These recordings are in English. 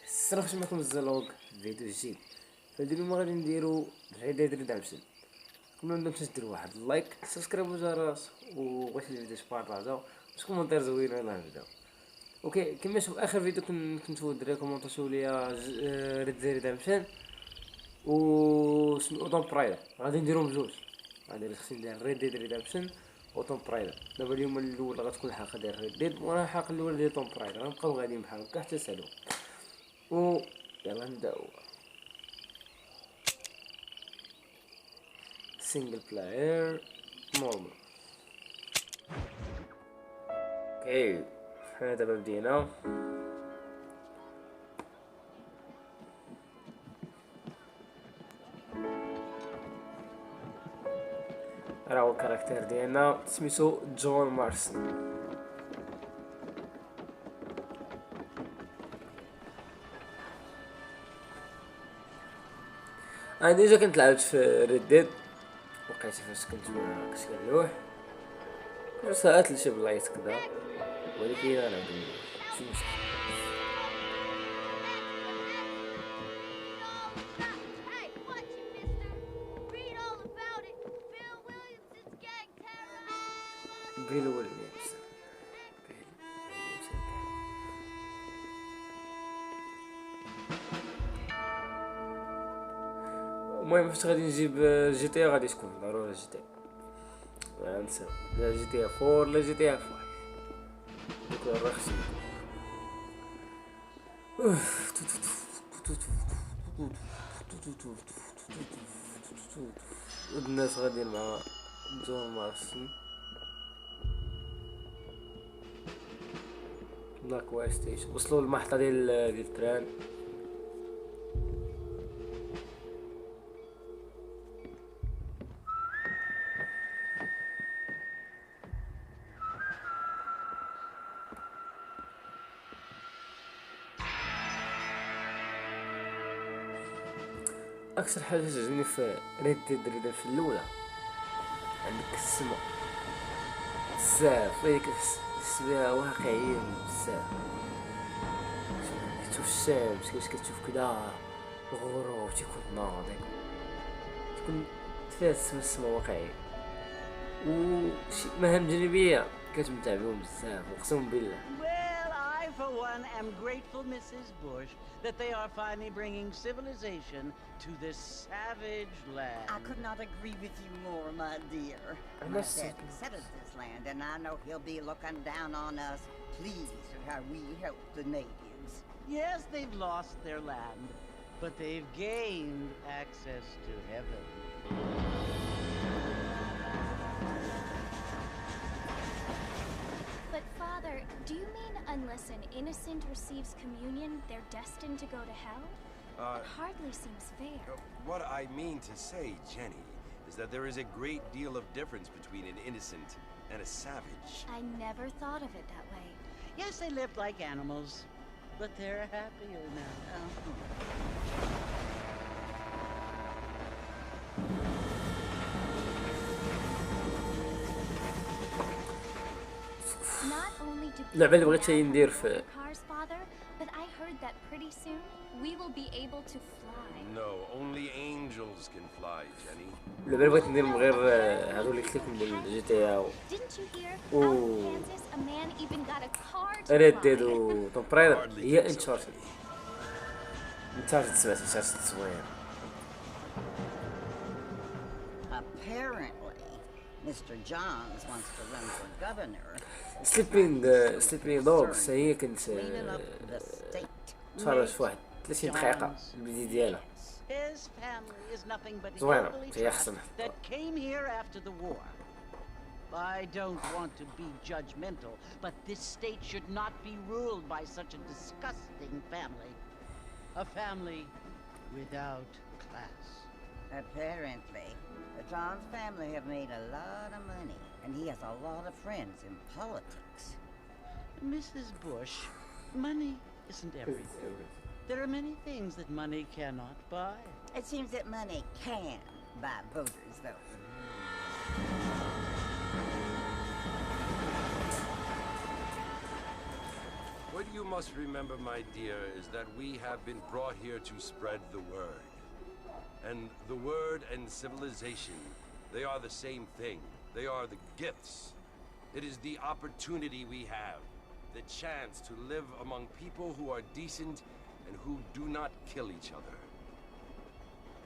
الصراحه معكم الزلوج فيديو جديد. فهاد اليوم غادي نديرو ريد ديد ريدمشن. كنا نمشي نديرو واحد اللايك سبسكرايب وجرس وبغيت الفيديو تبارطاجاو باش كومونتير زوين يلاه نبداو. اوكي كما شوف اخر فيديو كنتو الدراري كومونطيو ليا ريد ديد ريدمشن و سميتو اوتوم برايدر. غادي نديرهم بجوج، غادي خصني ندير ريد ديد ريدمشن اوتوم برايدر. دابا اليوم الاول غتكون الحلقه ديال ريد ديد وانا الحلقه الاولى ديال اوتوم برايدر. غنبقاو غاديين بحال هكا حتى سالو و يلا نبداو. سينجل بلاير نورمال. اوكي حنا دابا بدينا. راه هو الكاركتير ديالنا سميتو جون مارستون. انا ديجا كنت لعبت في ريد ديد، وقيت فاش كنت كنلوح كنت ساعات لشي بلايص كدا، ولكن انا شي مشكل. بيل ويليامز المهم فاش غادي نجيب جي تي غادي تكون ضروري جي تي غنسى لا جي تي 4 لا جي تي 5 دوك الرخص. الناس غاديين مع جون مارستون بلاك واي ستيشن. وصلوا للمحطة ديال التران. اكثر حاجه تعجبني في ريد ديد ريدمشن الاولى عندك السما بزاف، فيك تحس بها واقعيه بزاف. كتشوف الشمس كيفاش كتشوف كدا الغروب تيكون ناضي، تكون فيها السما واقعيه. وشي مهام جانبيه كتمتع بهم بزاف اقسم بالله. For one, am grateful, Mrs. Bush, that they are finally bringing civilization to this savage land. I could not agree with you more, my dear. My dad settled this land, and I know he'll be looking down on us, pleased at how we help the natives. Yes, they've lost their land, but they've gained access to heaven. But Father, do you mean unless an innocent receives communion, they're destined to go to hell? It hardly seems fair. What I mean to say, Jenny, is that there is a great deal of difference between an innocent and a savage. I never thought of it that way. Yes, they lived like animals, but they're happier now. Not only do اللعبة اللي people بغيت ندير في cars, Father, but I heard that pretty soon we will be able to fly. No, only angels can fly, Jenny. اللعبة اللي بغيت ندير غير هادو اللي قلت لكم ديال جي تي او Didn't you hear? Ooh. Out in Kansas, a man even got a car to ريد fly. ديد و توم برايدر. هي انشارتد سمعت انشارتد زوين. Apparently, Mr. Johns wants to run for governor. سليبينغ دوغز هي كنت Cleaning up the state. تفرج في واحد 30 دقيقة الفيديو ديالها. His family is nothing but the زوينة elderly هي class أحسن. that came here after the war. I don't want to be judgmental, but this state should not be ruled by such a disgusting family. A family without class. Apparently, the Johns family have made a lot of money, and he has a lot of friends in politics. Mrs. Bush, money isn't everything. There are many things that money cannot buy. It seems that money can buy voters, though. must remember, my dear, is that we have been brought here to spread the word. And the word and civilization, they are the same thing. They are the gifts. It is the opportunity we have, the chance to live among people who are decent and who do not kill each other.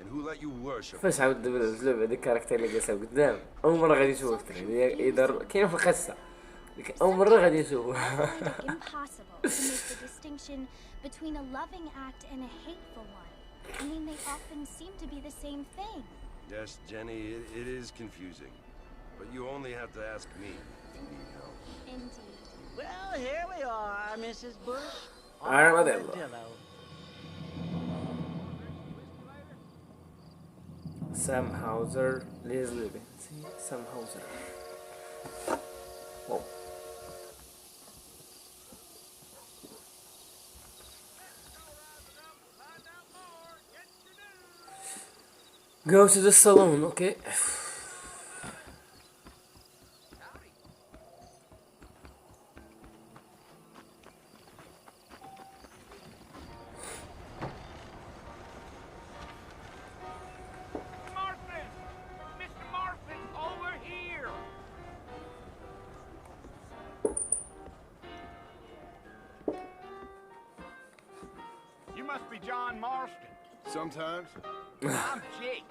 And who let you worship. فاش عاود اللعبة هذيك الكاركتير اللي جالسة قدام أول مرة غادي نشوف يدار كاين في القصة أول مرة غادي نشوفه. Impossible to make the distinction between a loving act and a hateful one. I mean, they often seem to be the same thing. Yes, Jenny, it is confusing. But you only have to ask me if you need help. Indeed. Well, here we are, Mrs. Bush. Armadillo. Sam Hauser, Leslie. See, Sam Hauser. Whoa. Go to the saloon, okay. JOHN MARSTON. Sometimes. I'm Jake.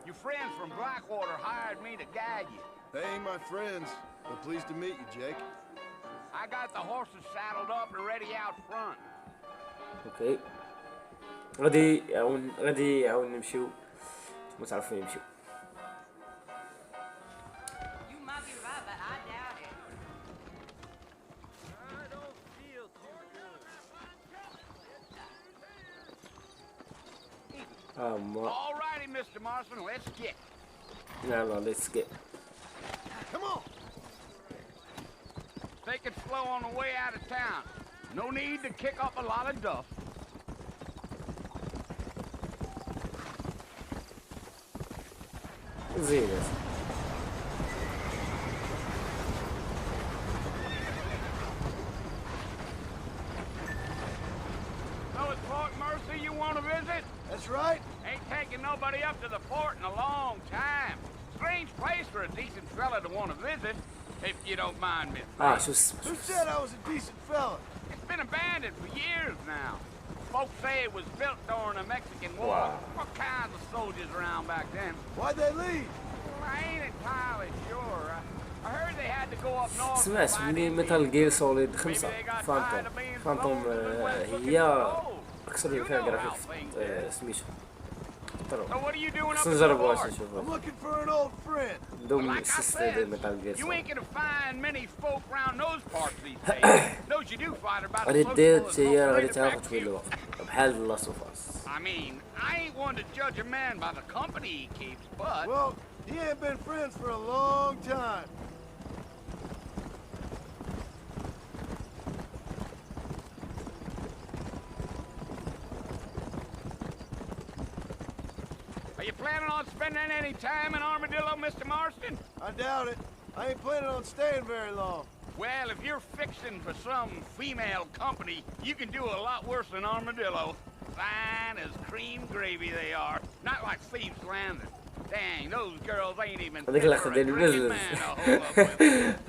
Your friends from Blackwater hired me to guide you. They ain't my friends, but pleased to meet you, Jake. I got the horses saddled up and ready out front. اوكي غادي عاون نمشيو ما تعرفوا نمشيو. You might be right, but I doubt it. I don't feel too good. All righty, Mr. Marston, let's get. يلا let's get. Come on. Take it slow on the way out of town. No need to kick up a lot of dust. زين. So it's Fort Mercy you want to visit? That's right. Ain't taking nobody up to the fort in a long time. Strange place for a decent fella to want to visit, if you don't mind me saying. شو Who said I was a decent fella? It's been abandoned for years now. Folks say it was built during the Mexican War. Wow. What kinds of soldiers around back then? Why'd they leave? Well, I ain't entirely sure. I heard they had to go up north. to سمعت find من Indians. ميتال جير سوليد Maybe 5 they got tired فانتوم of being فانتوم soldiers and went looking هي for gold. اكثر اللي You فيها know how جرافيك things is. سميتو So what are you doing up خصنا in the نجربوا fort? واش نشوفوا I'm looking for an old friend. دوم Like I سيستم said, ميتال جير you سوليد ain't gonna find many folk around those parts these days. Those you do find are about غادي as دير sociable as هي most غادي laid تاخذ back في you. الوقت بحال لاست اوف اس. I mean, I ain't one to judge a man by the company he keeps, but Well, he ain't been friends for a long time. are you planning on spending any time in Armadillo, Mr. Marston? I doubt it. I ain't planning on staying very long. Well, if you're fixing for some female company, you can do a lot worse than Armadillo. Fine as cream gravy they are. Not like Thieves Landing. Dang, those girls ain't even هذيك fit اللقطة for a ديال drinking البزنس man to hold up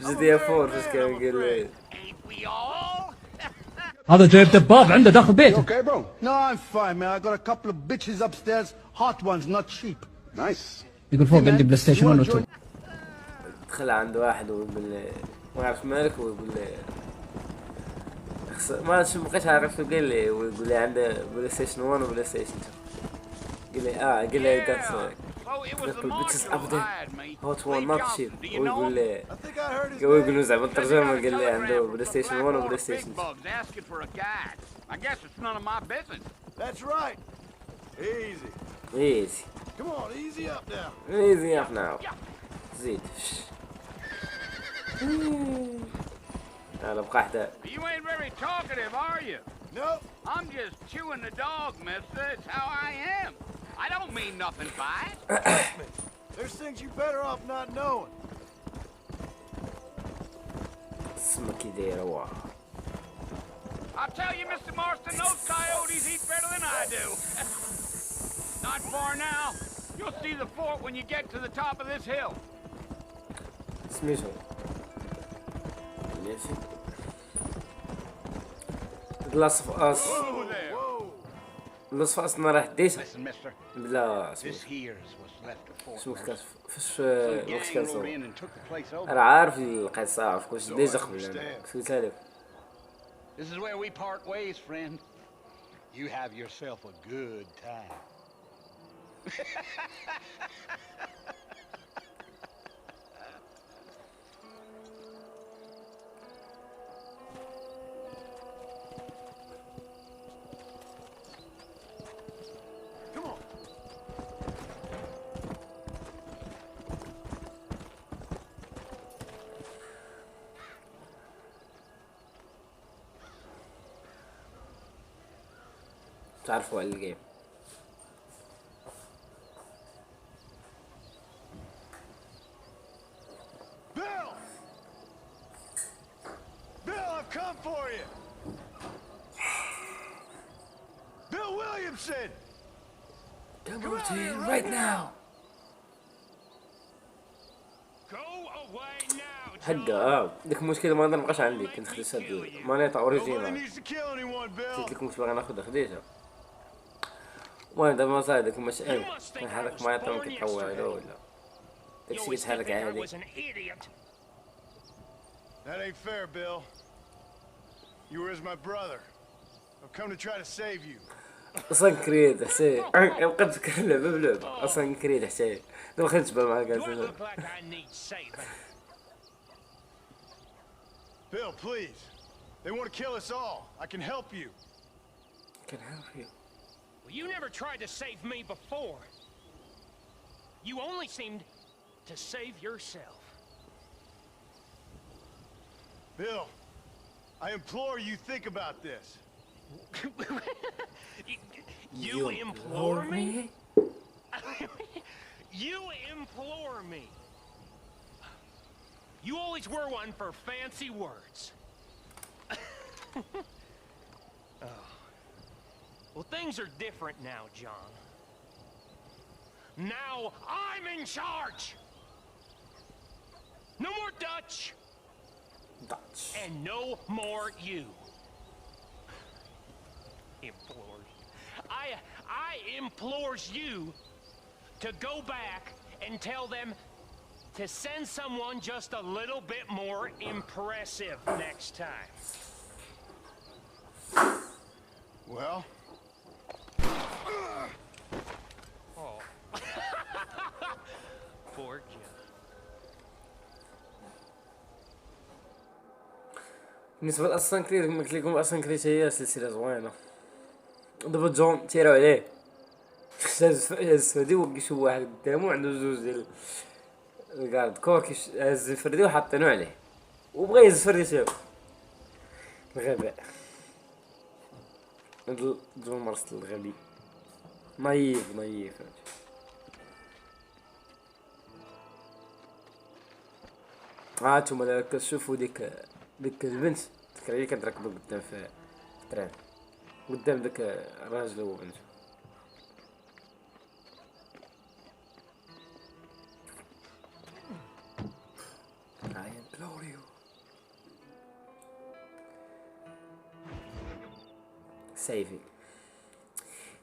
with. جي دي 4 فاش كان يقول Ain't we all? هذا جايب دباب عنده داخل بيته. Okay, bro? No, I'm fine, man. I got a couple of bitches upstairs. Hot ones, not cheap. Nice. يقول فوق عندي بلاي ستيشن 1 و 2. دخل عند واحد ويقول لي ما عرفت مالك ويقول لي ما بقيت عارف قال لي ويقول لي عنده بلاي ستيشن 1 وبلاي ستيشن 2 قال لي قالت So it was the the bitches marshal up who there. hired me. هوت Lee 1 نوت Johnson, شيب do you know ويقول him? لي I think I heard his يقول name. له زعما Said they الترجمة got a قال لي عنده telegram بلاي from ستيشن some 1 black وبلاي big ستيشن 2 bugs asking for a guide. I guess it's none of my business. That's right. Easy. ايزي Come on, easy up now. ايزي اب ناو زيد هلا بقى حدا You ain't very talkative, are you? Nope. I'm just chewing the dog, mister. It's how I am. I don't mean nothing by it. There's things you better off not knowing. اسمك كي داير واه I'll tell you, Mr. Marston, those coyotes eat better than I do. Not far now. You'll see the fort when you get to the top of this hill. سميتو ماشي لاص في اس Whoa there. لاص في اصلا راه حديتها Listen, mister. بلا This سميتو here's what's left of Fort شنو كانت Knox. فاش Some الوقت gang كنصور rode in and took the place over. راه عارف القصه عارف كلشي ديجا قبل انا كنت قلتها لك This is where we part ways, friend. You have yourself a good time. Come on. تعرفوا على الجيم Bill! Bill, I've come for you! Bill Williamson! Come Come over out to here you right right now Go away now, حقا ديك المشكله ما نبقاش عندي كنت خديت هاد المانيطه Nobody اوريجينال needs to kill anyone, قلت Bill! لكم كنت باغي ناخذها خديتها المهم دابا ما صاير داك المشاكل كنحرك مانيطه ما كيتحول عليه ولا داكشي كيتحرك عادي That ain't fair, Bill. You were as my brother. I've come to try to save you. اصلا كريد حسين بقيت نفكر اللعبه بلعبه اصلا كريد حسين دابا خلينا نتبع مع الكاس Bill, please. They want to kill us all. I can help you. كنعرف فيه Well, you never tried to save me before. You only seemed to save yourself. Bill, I implore you think about this. You implore me? You implore me. You always were one for fancy words. Oh. Well, things are different now, John. Now I'm in charge. No more Dutch. And no more you. Implores. I implores you to go back and tell them to send someone just a little bit more impressive next time. Well? Oh. Poor John. بالنسبه لاصلا كريد كما قلت لكم اصلا كريد هي سلسله زوينه دابا جون تيراو عليه هز فردي وكيشوف واحد قدامو عنده جوج ديال الكارد كور هز الفردي وحاطينو عليه وبغى يهز فردي شاف الغباء هاد جون مارستون الغبي نايف هانتوما دابا كتشوفوا ديك البنت تذكر هي كانت راكبه قدام في التران قدام داك الراجل هو بنته I implore you. Saving.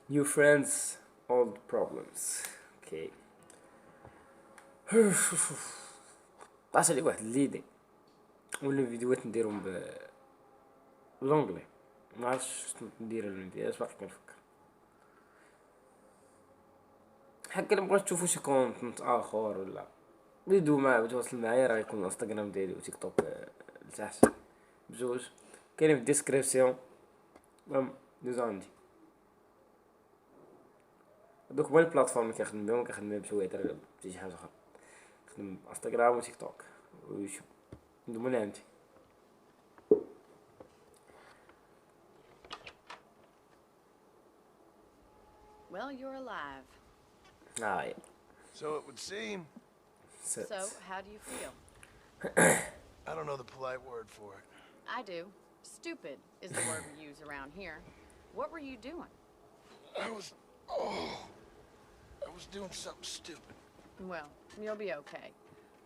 New friends, old problems. Okay. طاش علي واحد الليدي ولا الفيديوهات نديرهم بالونجلي ما عرفتش شنو ندير ولا ندير اش باقي كنفكر حق الا بغيت تشوفوا شي كونتنت اخر ولا بيدو معايا تواصل معايا راه يكون الانستغرام ديالي وتيك توك لتحت بجوج كاين في الديسكريبسيون المهم دوزو عندي دوك هما البلاتفورم اللي كنخدم بهم كنخدم بشويه حتى شي حاجه اخرى كنخدم انستغرام وتيك توك ويوتيوب هادو هما اللي عندي Well, you're alive. Yeah. So it would seem. So, how do you feel? I don't know the polite word for it. I do. Stupid is the word we use around here. What were you doing? I was doing something stupid. Well, you'll be okay.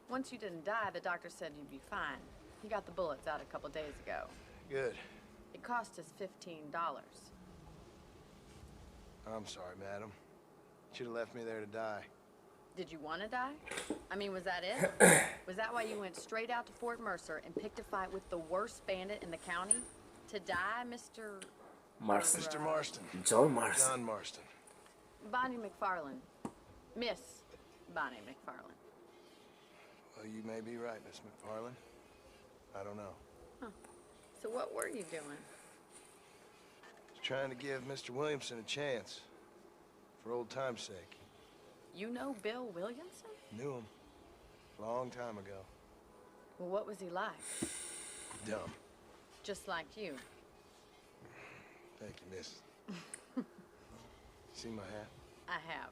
Once you didn't die, the doctor said you'd be fine. He got the bullets out a couple days ago. Good. It cost us $15. I'm sorry, madam. Should have left me there to die. Did you want to die? I mean, was that it? Was that why you went straight out to Fort Mercer and picked a fight with the worst bandit in the county? To die, Mr. Marston. Mr. Marston. John Marston. John Marston. Bonnie McFarland. Miss Bonnie McFarland. Well, you may be right, Miss McFarland. I don't know. Huh. So what were you doing? Trying to give Mr. Williamson a chance. For old time's sake. You know Bill Williamson? Knew him. Long time ago. Well, what was he like? Dumb. Just like you. Thank you, miss. See my hat? I have.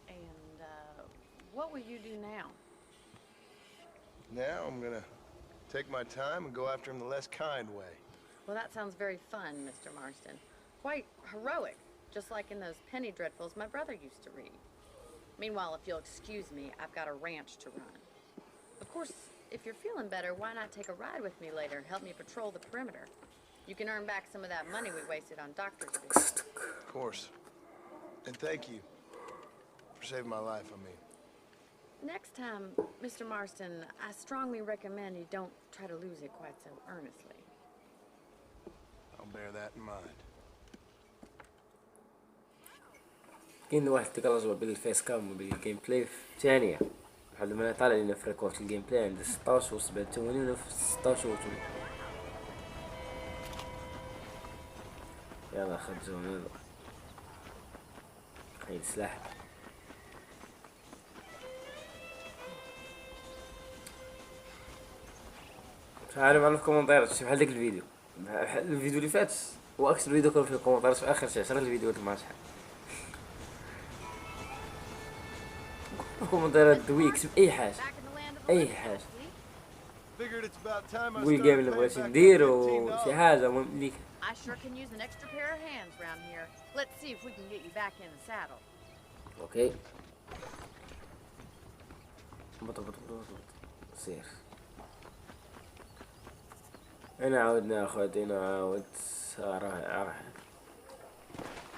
And, what will you do now? Now I'm gonna take my time and go after him the less kind way. Well, that sounds very fun, Mr. Marston. Quite heroic, just like in those penny dreadfuls my brother used to read. Meanwhile, if you'll excuse me, I've got a ranch to run. Of course, if you're feeling better, why not take a ride with me later and help me patrol the perimeter? You can earn back some of that money we wasted on doctor's visits. Of course. And thank you for saving my life, I mean. Next time, Mr. Marston, I strongly recommend you don't try to lose it quite so earnestly. I'll bear that in mind. كاين واحد تكرر بالفيس كام وبالجيم بلاي في ثانية بحال ما طالع لنا في ريكورد الجيم بلاي عند 16 و 87 ولا في 16 و 80. يلا خرجوا يلا خيل سلاح. مش عارف على الكومنتات شي بحال داك الفيديو الفيديو اللي فات هو اكثر فيديو كان فيه الكومنتات في اخر شي 10 الفيديوهات ما شحال الكومنتات دوي كتب اي حاجه قول الجيم اللي بغيتي نديرو شي حاجه المهم ليك. I sure can use an extra pair of hands around here. Let's see if we can get you back in the saddle. اوكي بط سير. انا عاود ناخذ هنا عاود راه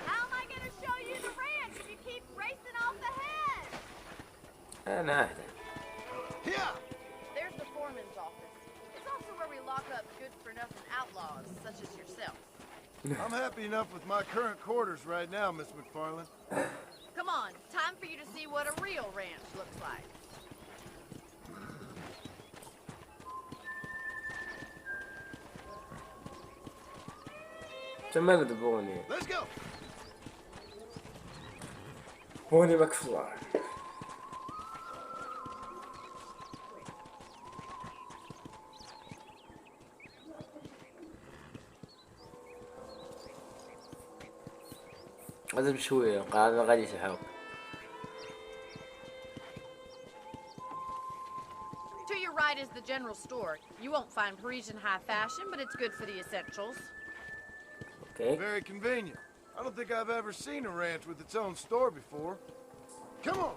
How am I gonna show you the ranch if you keep racing off ahead? انا اهدى. There's the foreman's office. It's also where we lock up good-for-nothing outlaws such as yourself. I'm happy enough with my current quarters right now, Miss McFarland. Come on, time for you to see what a real ranch looks like. تمام دبوني. Let's go. بوني مكفوار. لازم شوية قاعد غادي يسحب. To your right is the general store. You won't find Parisian high fashion, but it's good for the essentials. Okay. Very convenient. I don't think I've ever seen a ranch with its own store before. Come on.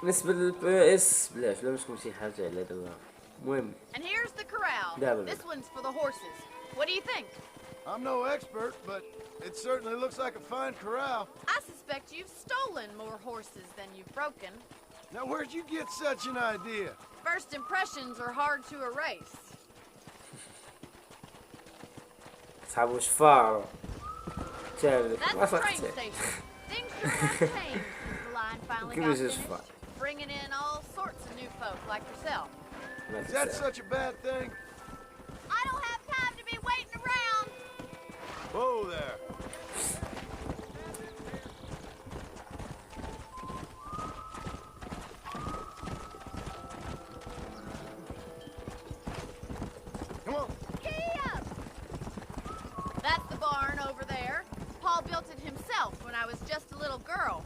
بالنسبة للبس بلاش لا مش كل شي حاجة على دابا. المهم. And here's the corral. This one's for the horses. What do you think? I'm no expert, but it certainly looks like a fine corral. I suspect you've stolen more horses than you've broken. Now, where'd you get such an idea? First impressions are hard to erase. صحابو شفار. That's the train station. Things sure have changed since the line finally got finished. Bringing in all sorts of new folk like yourself. Is that such a bad thing? I don't have time to be waiting around. Whoa there. Come on. Giddy up! That's the barn over there. Paul built it himself when I was just a little girl.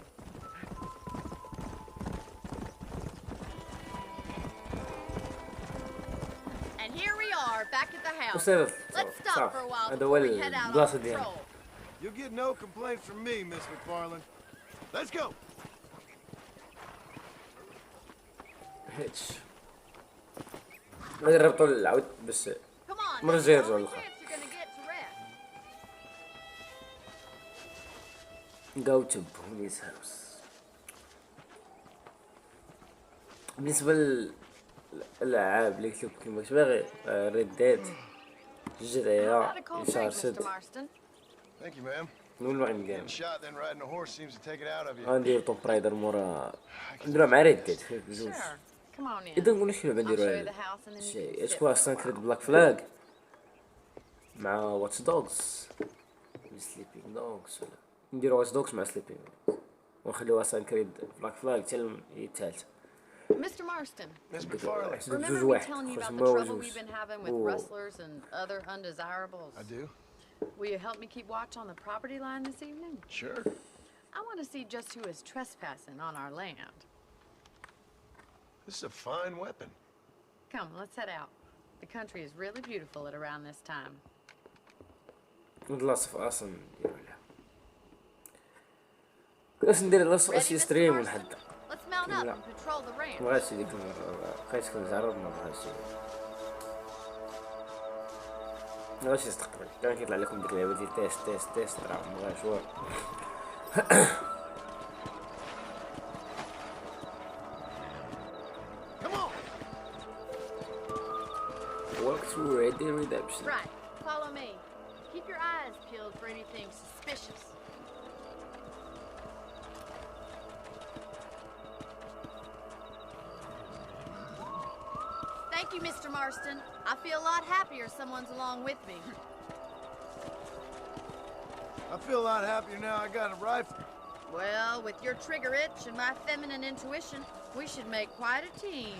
back at the house. وصلت Let's stop for a while هذا هو before we head out البلاصة on ديالنا. patrol. You'll get no complaints from me, Miss McFarland. Let's go. هيتش غادي نربطو العود باش Come on. مرة That's the جاي يرجعو only للآخر. chance you're gonna get to rest. Go to Bonnie's house. بالنسبة للألعاب اللي كتب كيما كنت باغي ريد ديد جزائرية Not a cold شهر drink, Mr. 6 Marston. Thank you, ma'am. من وين باغي نقام Getting shot, then riding a horse seems to take it out of you. غندير توب رايدر مورا نديرو مع ريد ديد في بجوج. Sure. Come on in. إذا نقول شي لعبة I'll show you نديروها the house and then you شي can اش sit. كوا اصلا كريد بلاك فلاج مع واتش دوغز سليبينغ دوغز ولا نديرو واتش دوغز مع سليبينغ ونخليو اصلا كريد بلاك فلاج حتى الثالث. Mr. Marston, Miss McFarland. بجوج remember me واحد telling you خرج about ما the هو trouble جوج. we've been having with Oh. rustlers and other undesirables? I do. Will you help me keep watch on the property line this evening? Sure. I want to see just who is trespassing on our land. This is a fine weapon. Come, let's head out. The country is really beautiful at around this time. نلاصف اصلا نديرو لها كاش ندير لاصف Ready, اشي Mr. ستريم Marston? ونحدد Let's mount up لا. and patrol the ranch. مبغاش ديك المرة بقيت كنجرب مبغاش يستقبل كان كيطلع لكم ديك اللعبة ديال تيست راه مبغاش والو. Come on. Walk through Red Dead Redemption. Right, follow me. Keep your eyes peeled for anything suspicious. Thank you, Mr. Marston. I feel a lot happier someone's along with me. I feel a lot happier now I got a rifle. Well, with your trigger itch and my feminine intuition, we should make quite a team.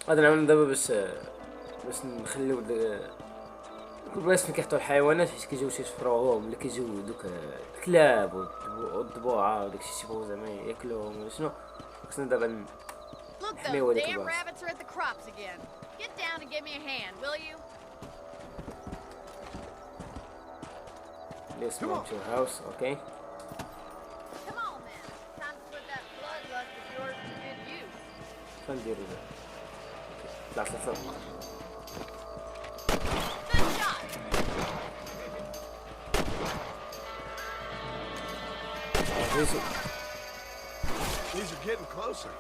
هذا نعمل دابا باش نخليو كل بلاصة فين كيحطوا الحيوانات حيت كيجيو شي يشفروهم ولا كيجيو دوك الكلاب والضبوعة وداك الشي تيبغيو زعما ياكلوهم ولا شنو خصنا دابا Look, حميو those هاديك damn البلاصة. rabbits are at the crops again. Get down and give me a hand, will you? Let's move to your house, okay? Come on, then. Time to put that bloodlust of yours to good use. فنديرو دابا طلع ثلاثة Good shot. These are getting closer.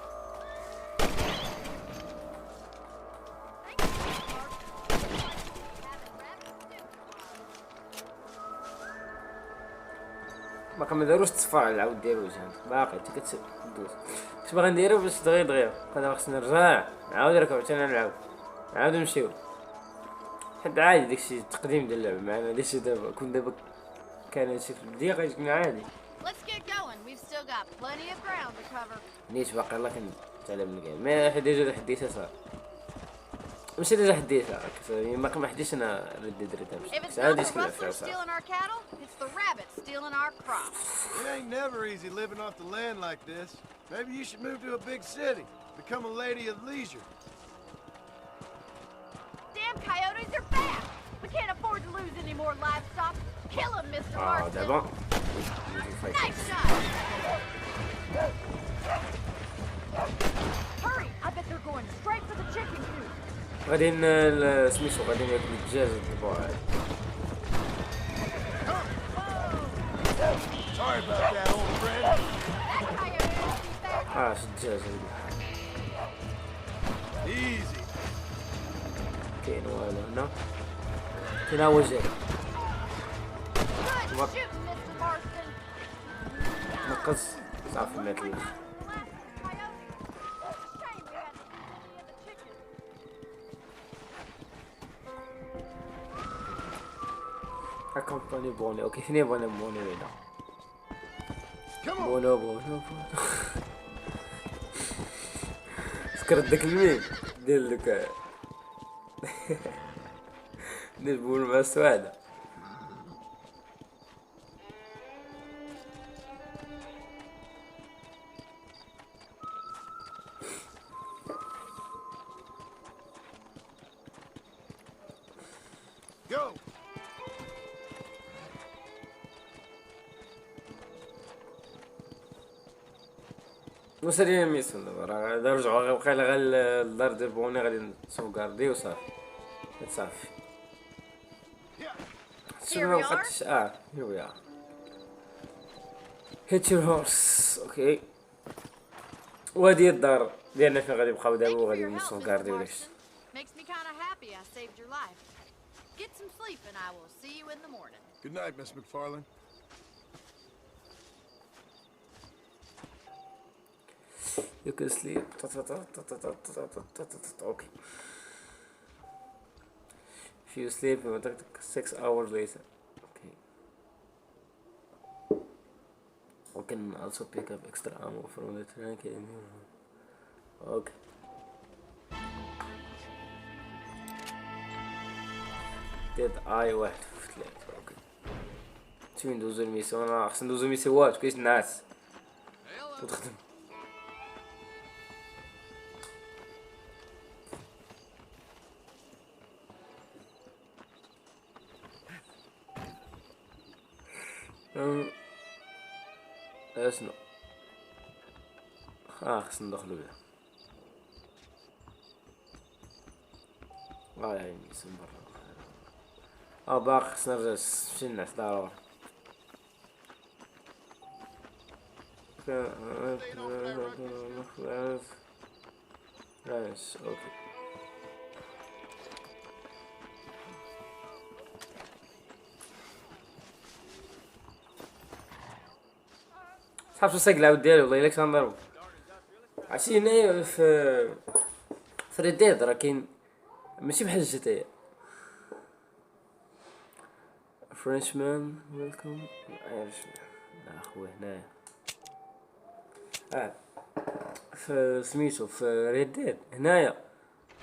باقي ما داروش تصفر على العود ديالو وجهنا باقي حتى كتدوز كنت باغي نديرو باش دغيا دابا خصني نرجع نعاود نركب عاوتاني نلعب نعاود نمشيو حد عادي داكشي التقديم ديال اللعبة معنا داكشي دابا كون دابا كان هادشي في البداية غيكون عادي Let's get going. We've still got plenty of ground to cover. نيت باقي الله كنتعلم الجيم ما ديجا حديتها صار ماشي ديجا حديتها باقي ما حديتش انا ريد ديد If ريدمشن it's عادي not the شكون rustlers فيها stealing our cattle, it's the rabbits stealing our crops. It ain't never easy living off the land like this. Maybe you should move to a big city. Become a lady of leisure. Damn coyotes are back. We can't afford to lose any more livestock. Kill them, Mr. Marston. دابا Nice shot. Hurry! I bet they're going straight for the chicken coop. غادي سميتو غادي ناكل الدجاج الضبوع Sorry about that, old friend. That coyote won't be fair. شي الدجاج Easy. كاين والو هنا كاين هو جاي Good shooting, Mr. Marston. نقص صافي مات ليه accompagné بوني اوكي ثنين بوني ويدا بونو فكرت داك الميم ديال دوك ديال بونو مع السوادة وسالينا ميسون دابا راه نرجعو وقيلا غير للدار ديال بوني غادي نسوكاردي وصافي صافي شنو وقتش هير وي ار هيت يور هورس اوكي وهادي هي الدار ديالنا فين غادي نبقاو دابا وغادي نسوكارديو داكشي. Makes me kind of happy I saved your life. Get some sleep and I will see you in the morning. Good night, Miss McFarlane. You can sleep. Okay. If you sleep, you will take 6 hours later. Okay. We can also pick up extra ammo from the tank. Okay. Dead eye واحد في ثلاثة. اوكي. شنو ندوزو الميسيون؟ راه خصنا ندوزو ميسيوات كاينش ناس. وتخدم. اسمع. خصنا ندخلو بها. يعني ميسيون برا. باقي خصنا نرجع نمشي نعس ضروري. اوكي. صحاب شو ساق العود ديالي والله الا كنت غنضربو. عرفتي هنايا في ريد ديد راه كاين ماشي بحال الجتايا. فرنشمان ويلكم ايرشمان اخويا هنايا في سميتو في ريد ديد هنايا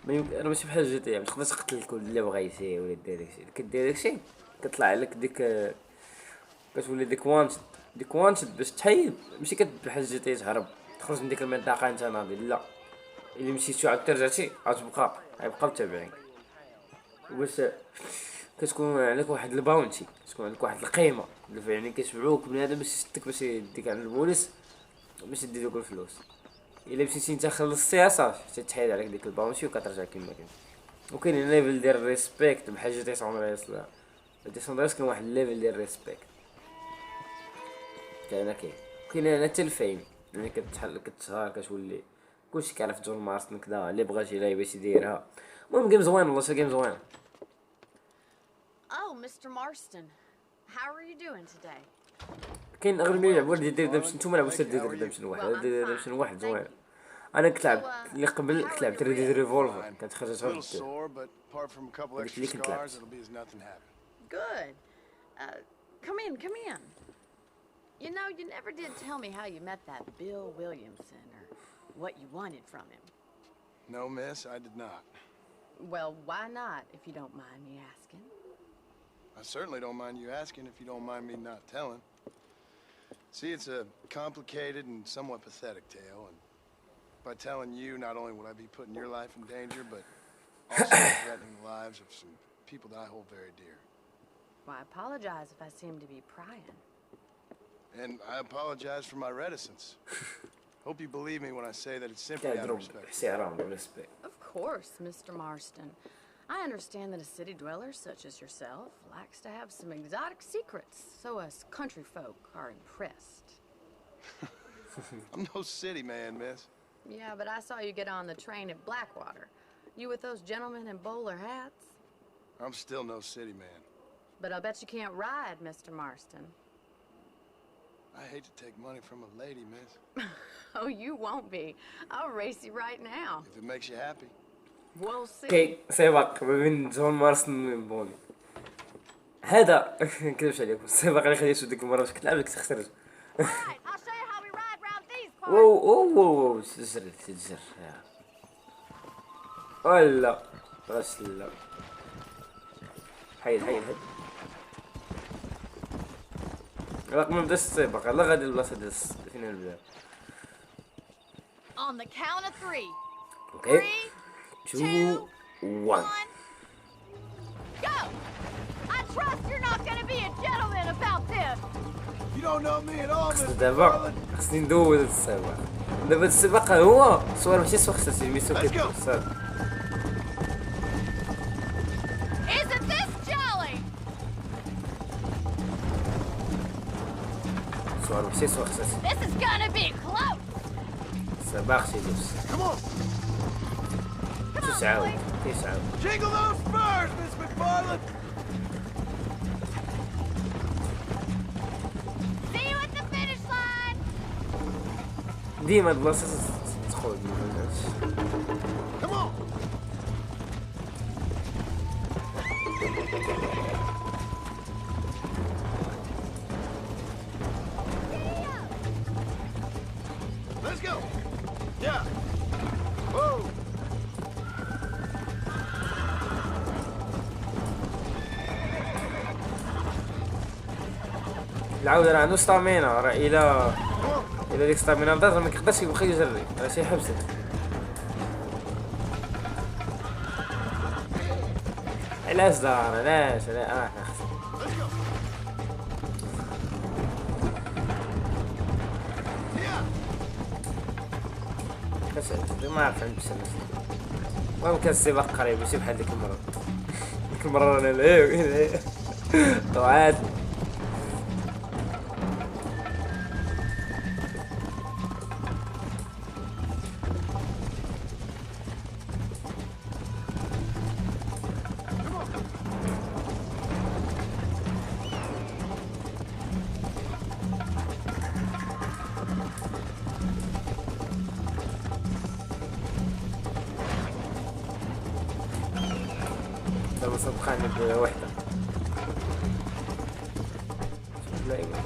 ما يمكن راه ماشي بحال الجتايا ما تقدرش تقتل الكل اللي بغيتي ولا دير داكشي كدير داكشي كطلع لك ديك كتولي ديك وانشد باش تحيد ماشي بحال الجتايا تهرب تخرج من ديك المنطقه انت ناضي لا الا مشيتي عاد ترجعتي غتبقى متابعين باش كتكون عندك واحد الباونتي تكون عندك واحد القيمه يعني كيتبعوك بنادم باش يشدك باش يديك عند البوليس باش يدي دوك الفلوس الا مشيتي انت خلصتيها صافي تتحيد عليك ديك الباونتي وكترجع كما كنت. وكاين ليفل ديال الريسبكت بحال جيتي ساندريس لا جيتي ساندريس كاين واحد الليفل ديال الريسبكت كاين انا حتى الفيم يعني كتشهر كتولي كلشي كيعرف جون مارستون كدا اللي بغا شي لعيبه باش يديرها. المهم جيم زوين والله شي جيم زوين. Oh, Mr. Marston, how are you doing today? كاين اغلبيه يلعبوا ريدمشن نتوما لعبوا ريدمشن واحد ريدمشن واحد زوين. انا كنت لعبت اللي قبل كنت لعبت ريد ريفولفر كانت خرجت غير قلت لي كنت لعبت. Good. Come in. You know, you never did tell me how you met that Bill Williamson or what you wanted from him. No, miss, I did not. Well, why not, if you don't mind me asking? I certainly don't mind you asking if you don't mind me not telling. See, it's a complicated and somewhat pathetic tale, and by telling you, not only would I be putting your life in danger, but also threatening the lives of some people that I hold very dear. Well, I apologize if I seem to be prying. And I apologize for my reticence. Hope you believe me when I say that it's simply out of respect. Of course, Mr. Marston. I understand that a city dweller such as yourself likes to have some exotic secrets, so us country folk are impressed. I'm no city man, miss. Yeah, but I saw you get on the train at Blackwater. You with those gentlemen in bowler hats? I'm still no city man. But I'll bet you can't ride, Mr. Marston. I hate to take money from a lady, miss. Oh, you won't be. I'll race you right now. If it makes you happy. We'll see. اوكي سباق ما بين جون مارستون وبوني هذا كنكذبش عليكم السباق اللي خليته ديك المره باش كتلعب لك تخسر. واو تجر ولا غسل حيد رقم نبدا السباق لا غادي البلاصه ديال فين نبدا. On the count of 3. Okay. 3, 2, 1. Go! I trust you're not gonna be a gentleman about this. You don't know me at all, خصني Mr. دابا خصني ندوز هاد السباق. دابا هاد السباق هو صور ماشي سوق خصها ميسو كيتوصل. Isn't this jolly? صور ماشي سوق خصها. This is gonna be close. سباق شي دوز. تسعود. Jingle those spurs, Miss McFarland. See you at the finish line. ديما هاد البلاصة تدخل مفهمتش. Come on. Let's go. Yeah. Whoa. العودة راه عنده ستامينا راه إلا ديك ستامينا بدات راه مكيقدرش يبقى يجري راه شي حبست. علاش دار علاش حنا خسرنا. بس ما عرفت عند بسنة. المهم كان السباق قريب ماشي بحال ديك المرة. ديك المرة رانا لهيه طوعات. دابا صدقاني بوحدة. لا إيمان.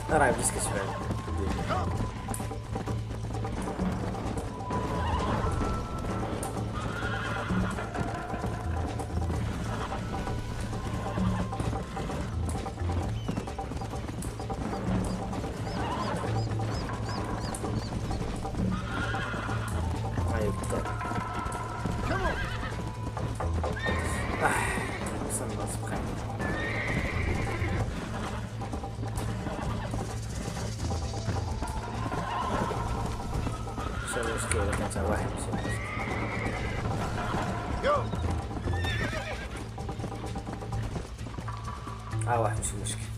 راهي بس كتبان. وصلنا سبحان. شو المشكلة كانت واحد شو المشكلة. واحد مش مشكلة.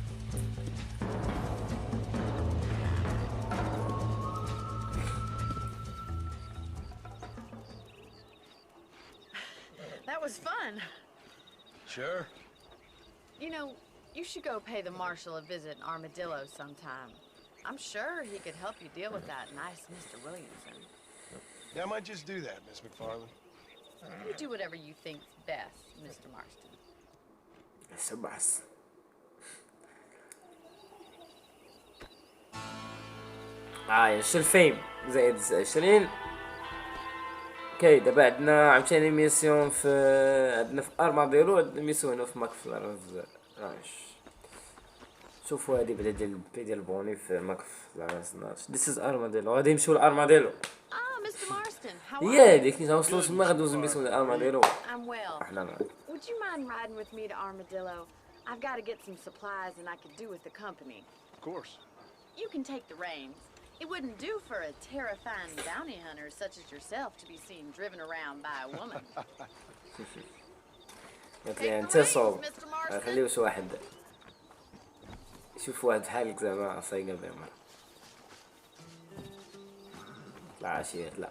That was fun. Sure. You know, you should go pay the marshal a visit in Armadillo sometime. I'm sure he could help you deal with that nice Mr. Williamson. Yeah, I might just do that, Miss McFarland. You do whatever you think's best, Mr. Marston. سبعس. شو الفيم زائد 20. اوكي دابا عندنا عاوتاني ميسيون في عندنا في ارماديلو عندنا ميسيون هنا في ماكفلار شوفوا هادي بدا ديال البي ديال البوني في ماكفلار This is ارماديلو غادي نمشيو لارماديلو. Mr. Marston, how are هي you? هاديك نوصلوا تما غندوزو ميسيون لارماديلو. I'm well. احنا معاك. Would you mind riding with me to Armadillo? I've got to get some supplies and I could do with the company. Of course. You can take the reins. It wouldn't do for a terrifying bounty hunter such as yourself to be seen driven around by a woman. مثلا انتصل خليه واش واحد شوف واحد بحالك زعما صايقه بها مرة. لا عشية لا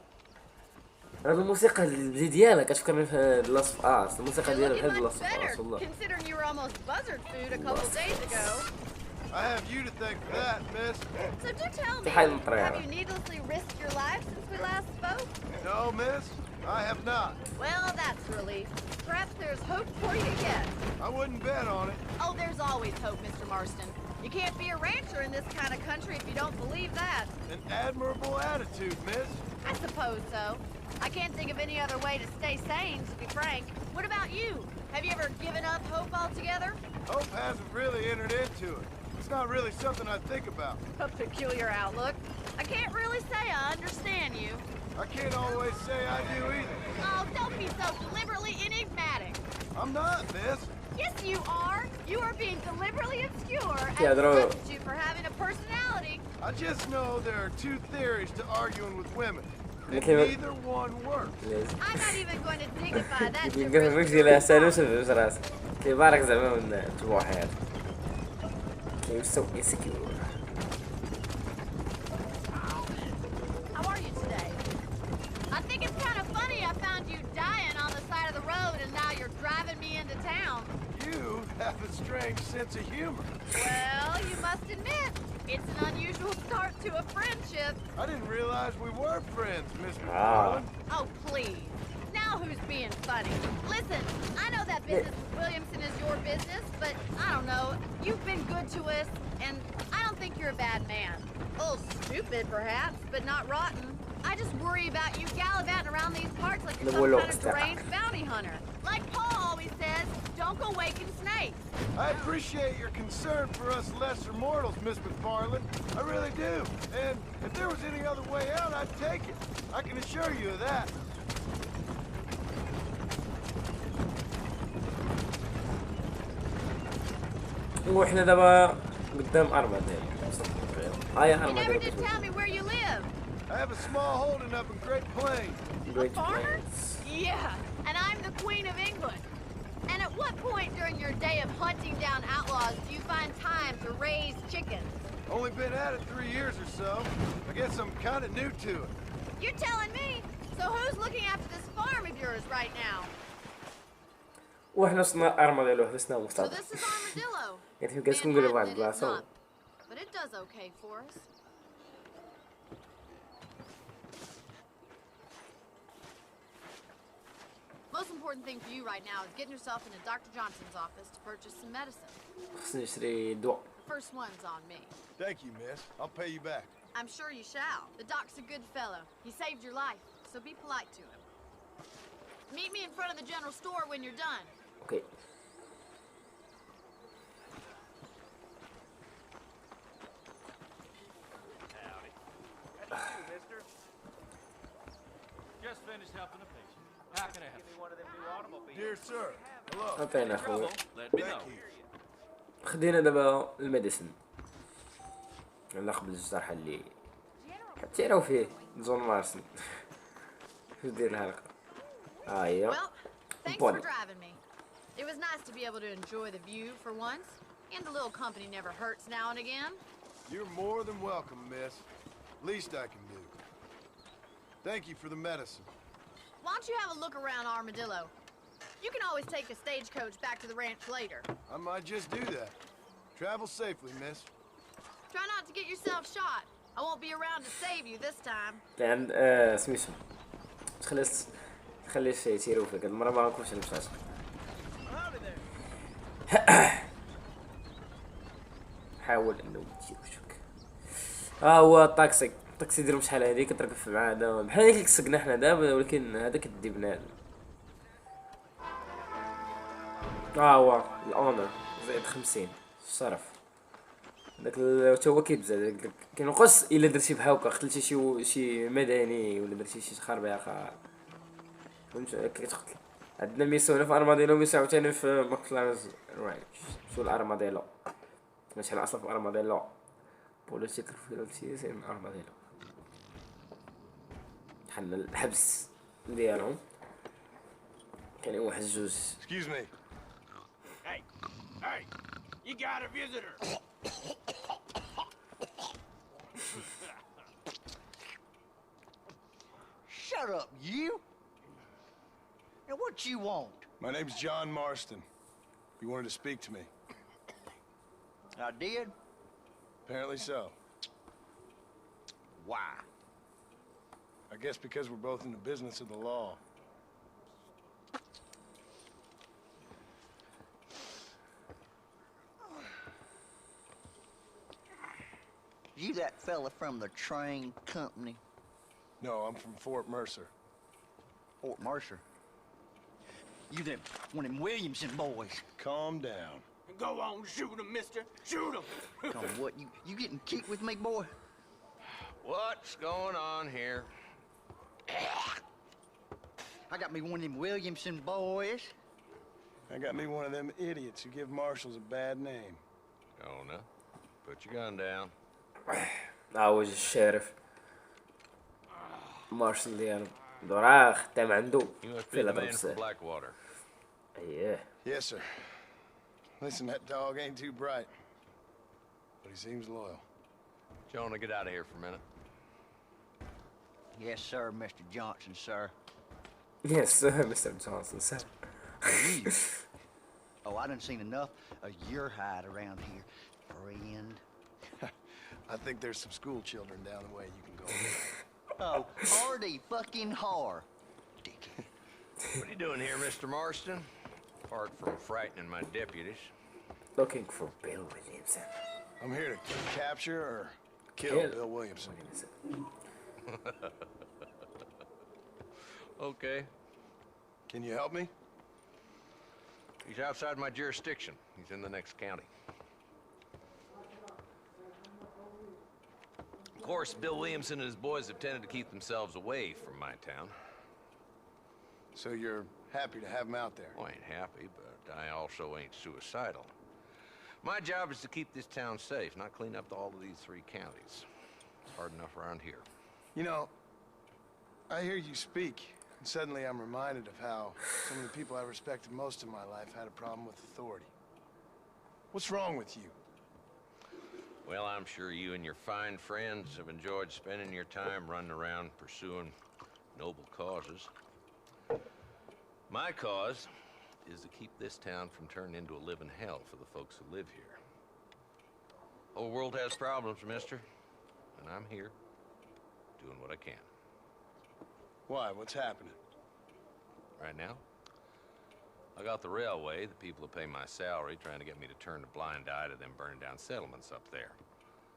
هاد الموسيقى اللي ديالها كتفكرني في لاست اوف اس. الموسيقى ديالها بحال لاست اوف اس والله. Considering you were almost buzzard food a couple days ago. I have you to thank for that, miss. So do tell me, have you needlessly risked your life since we last spoke? No, miss, I have not. Well, that's a relief. Perhaps there's hope for you yet. I wouldn't bet on it. Oh, there's always hope, Mr. Marston. You can't be a rancher in this kind of country if you don't believe that. An admirable attitude, miss. I suppose so. I can't think of any other way to stay sane, to be frank. What about you? Have you ever given up hope altogether? Hope hasn't really entered into it. It's not really something I think about. A peculiar outlook. I can't really say I understand you. I can't always say I do either. Oh, don't be so deliberately enigmatic. I'm not, miss. Yes, you are. You are being deliberately obscure Yeah, as a they're- substitute for having a personality. I just know there are two theories to arguing with women. And Okay, but- neither one works. I'm not even going to dignify that يمكن gibberish. ديال السالوس في راسك كيبارك زعما من تبوع حياة كيوسو insecure. How are you today? I think it's kind of funny I found you dying on the side of the road and now you're driving me into town. You have a strange sense of humor. Well, you must admit, it's an unusual start to a friendship. I didn't realize we were friends, Miss Ah. McFarland. Oh, please. Now who's being funny? Listen, I know that business with Williamson is your business, but I don't know. You've been good to us, and I don't think you're a bad man. A little stupid, perhaps, but not rotten. I just worry about you gallivanting around these parts like you're some kind of deranged bounty hunter. Like Paul always says, don't go waking snakes. I appreciate your concern for us lesser mortals, Miss McFarland. I really do. And if there was any other way out, I'd take it. I can assure you of that. وإحنا دابا قدام أرماديل. هاي You never أرماديل. did tell me where you live. I have a small holding up in Great Plains. Great farmer? Plains. Yeah, and I'm the Queen of England. And at what point during your day of hunting down outlaws do you find time to raise chickens? Only been at it 3 years or so. I guess I'm kind of new to it. You're telling me? So who's looking after this farm of yours right now? وإحنا صرنا أرماديل وحدثنا So مستقبل. this is Armadillo. يعني في كاس كنقول بعض Manhattan it is البلاصة. not, but it does okay for us. Most important thing for you right now is getting yourself into Dr. Johnson's office to purchase some medicine. خصني نشري دواء. The first one's on me. Thank you, miss. I'll pay you back. I'm sure you shall. The doc's a good fellow. He saved your life, so be polite to him. Meet me in front of the general store when you're done. Okay. Howdy. How do you do, mister? Just finished helping a patient. How can I help? Give me one of them new automobiles. Dear sir, hello. عطينا أخوي. Let me know. خدينا دابا الميديسن. ناخذ الجرح اللي حتى راهو فيه جون مارسون. شو دير الحلقة؟ هي. Well, thanks for driving me. It was nice to be able to enjoy the view for once, and a little company never hurts now and again. You're more than welcome, miss. Least I can do. Thank you for the medicine. Why don't you have a look around Armadillo? You can always take a stagecoach back to the ranch later. I might just do that. Travel safely, miss. Try not to get yourself shot. I won't be around to save you this time. لأن سميتو تخلي الشيء يسيرو فيك. المرة ما غنكونش نمشي. حاول انه تجيبو شوك. هو الطاكسي ديالهم شحال هاديك كتركب معاه دابا بحال هيك كسقنا حنا دابا ولكن هذا كدي بنادم. هو الاونر زائد 50 الشرف. داك تا هو كيتزاد كينقص الا درتي بحال هكا قتلتي شي مدني ولا درتي شي خربيقه فهمت كتقتل. عندنا ميسو هنا في ارماديلو ميسو عاوتاني في ماكلارنز رانش شو الارماديلو ماشي انا اصلا في ارماديلو بوليتيكال فيلتي زي من ارماديلو حنا الحبس ديالهم كان واحد جوج. Excuse me. Hey, you got a visitor. Shut up, you. Now what you want? My name's John Marston. You wanted to speak to me. I did? Apparently so. Why? I guess because we're both in the business of the law. You that fella from the train company? No, I'm from Fort Mercer. Fort Mercer? You them, one of them Williamson boys. Calm down. Go on, shoot him, mister. Shoot him. Come on, what, you getting kicked with me, boy? What's going on here? I got me one of them Williamson boys. I got me one of them idiots who give marshals a bad name. Jonah, put your gun down. عاوز الشارف مارشال ديالو دوراه خدام عنده You must في be the الهضرة man from بزاف. Blackwater. اييه. Yes, sir. Listen, that dog ain't too bright, but he seems loyal. Jonah, get out of here for a minute. Yes, sir, Mr. Johnson, sir. Yes, sir, Mr. Johnson, sir. You? Oh, I done seen enough of your hide around here, friend. I think there's some school children down the way you can go. Oh, hardy fucking har. Dick. What are you doing here, Mr. Marston? Apart from frightening my deputies. Looking for Bill Williamson. I'm here to capture or kill Bill Williamson. Okay. Can you help me? He's outside my jurisdiction. He's in the next county. Of course, Bill Williamson and his boys have tended to keep themselves away from my town. So you're happy to have him out there? Well, I ain't happy, but I also ain't suicidal. My job is to keep this town safe, not clean up all of these 3 counties. It's hard enough around here. You know, I hear you speak, and suddenly I'm reminded of how some of the people I respected most in my life had a problem with authority. What's wrong with you? Well, I'm sure you and your fine friends have enjoyed spending your time running around pursuing noble causes. My cause is to keep this town from turning into a living hell for the folks who live here. The whole world has problems, mister, and I'm here doing what I can. Why? What's happening? Right now, I got the railway, the people who pay my salary, trying to get me to turn a blind eye to them burning down settlements up there.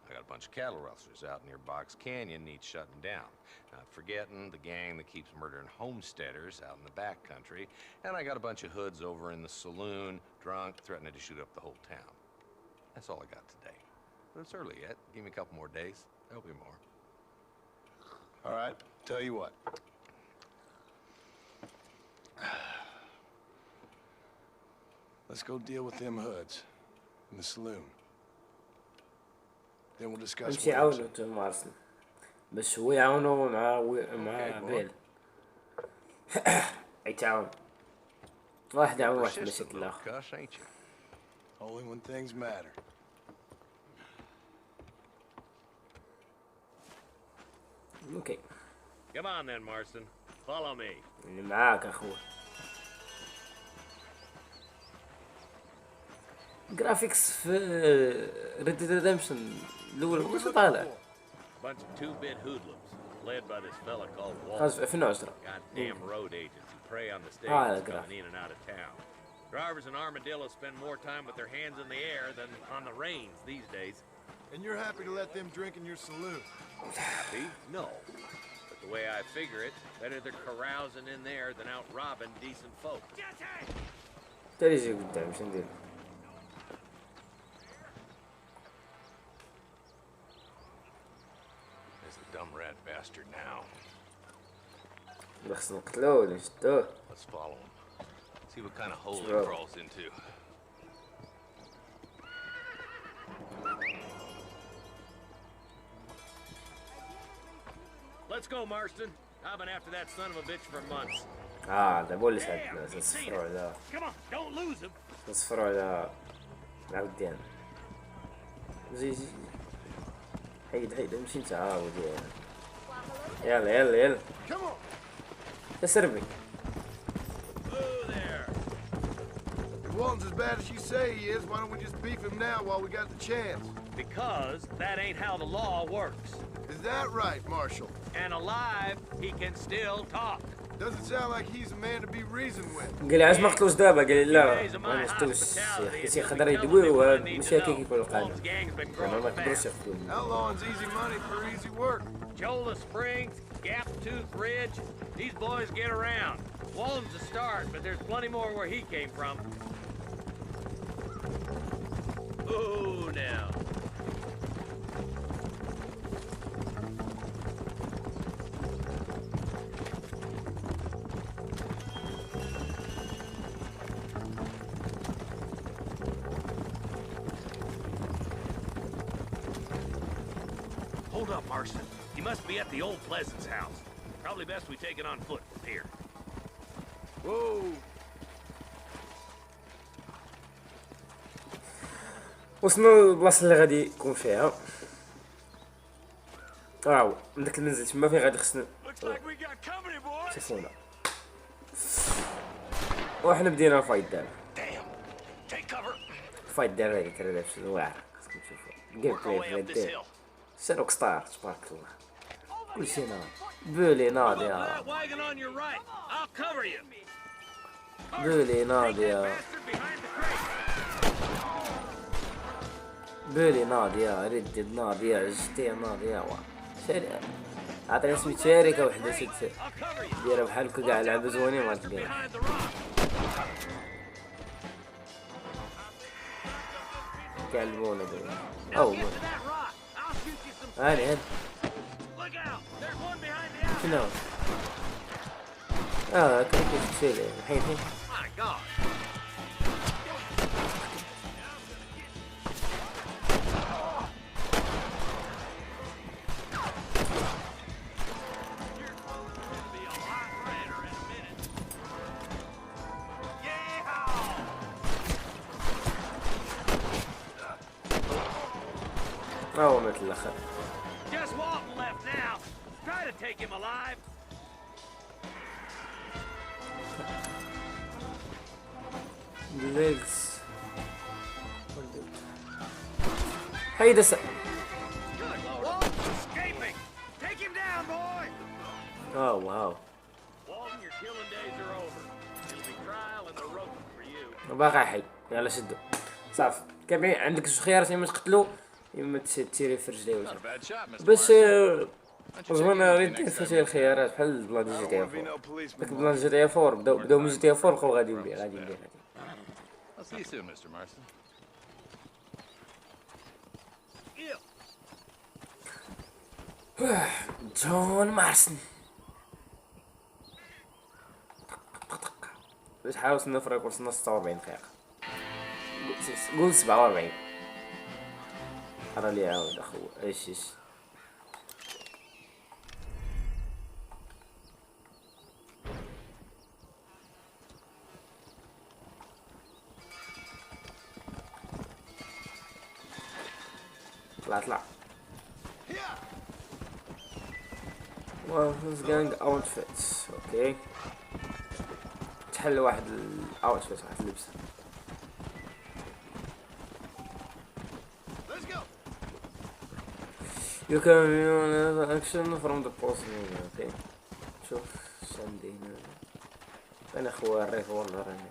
I got a bunch of cattle rustlers out near Box Canyon needs shutting down. Not forgetting the gang that keeps murdering homesteaders out in the back country. And I got a bunch of hoods over in the saloon, drunk, threatening to shoot up the whole town. That's all I got today. But it's early yet. Give me a couple more days. There'll be more. All right, tell you what. Let's go deal with them hoods in the saloon. Then we'll discuss. نمشي يعاونوا جون مارسون باش هو يعاونوا مع بيل. يتعاون واحد يعاون واحد مشاكل الآخر. Only when things matter. Okay. Come on then, Marston. Follow me. اللي معاك أخوي. جرافيكس في Red Dead Redemption الأول مش طالع. Bunch of 2-bit hoodlums, led by this fella called خلاص Walter. في 2010. Goddamn road agents who prey on the Ah, stations the coming in and out of town. Drivers in Armadillo spend more time with their hands in the air than on the reins these days. And you're happy to let them drink in your saloon? Happy? No. But the way I figure it, better they're carousing in there than out robbing decent folk. تاني يجي قدام شو ندير؟ There's the dumb rat bastard now. خصنا نقتلوه ولا نشدوه؟ Let's follow him. See what kind of hole he Sure. crawls into. Let's go, Marston. I've been after that son of a bitch for months. هذا هو اللي ساعدنا نصفروا على Come on, don't lose him. نصفروا على العوديان. زي حيد امشي انت عاود يلا تسربي. If Walton's as bad as you say he is, why don't we just beef him now while we got the chance? Because that ain't how the law works. Is that right, Marshal? And alive, he can still talk. Doesn't sound like he's a man to be reasoned with. قال لي علاش ما قتلوش دابا؟ قال لي لا ما نقتلوش حيت يقدر يدوي وهاد ماشي هكاك يكون القانون. ما يقدروش يقتلوه. Outlawing's easy money for easy work. Jola Springs, Gap Tooth Ridge, these boys get around. Walden's a start, but there's plenty more where he came from. Ooh, now. Hold up, Marston. He must be at the old Pleasance house. Probably best we take it on foot from here. Whoa. وصلنا للبلاصه اللي غادي يكون فيها. هو من داك المنزل تما فين غادي خصنا شوفونا. وحنا بدينا الفايت دابا. الفايت دابا هي كرا دابا واعر خصكم تشوفوا. جيم بلاي ديال سي روك ستار تبارك الله. كلشي ناضي. بولي ناضي يا بولي ناضي يا بولي ناضي يا ريد ناضي يا جتي ناضي يا وا شاري عطيني سميت شركة وحدة ست دايرة بحال هكا كاع لعبة زوينين ما تلقاها كلبونا دابا أو هاني شنو كيف تسيلي الحين مثل الأخر. Just Walton left now. Try to take him alive. legs. هيدا Escaping. Take him down, boy. Oh wow. Walton, your killing days are over. It'll be trial and the rope for you. باقي حي يلا شدو صافي كابين عندك جوج خيارات اما تقتلو اما تيري في رجليه وجهه باش زوين ريد فاش الخيارات بحال بلان جي تي 4 داك بلان جي تي 4 بداو من جي تي 4 بقاو غاديين بيه I'll see you soon, Mr. Marston. جون مارستون باش حاول نفرق وصلنا 46 دقيقة قول 47 راه لي عاود اخو ايش طلع وفنزغانغ اوتفيتس اوكي تحل واحد الاوتفيت واحد اللبسه You can view action from the post menu. Okay. شوف عندي هنا. أنا خوار ريفولفر هنا.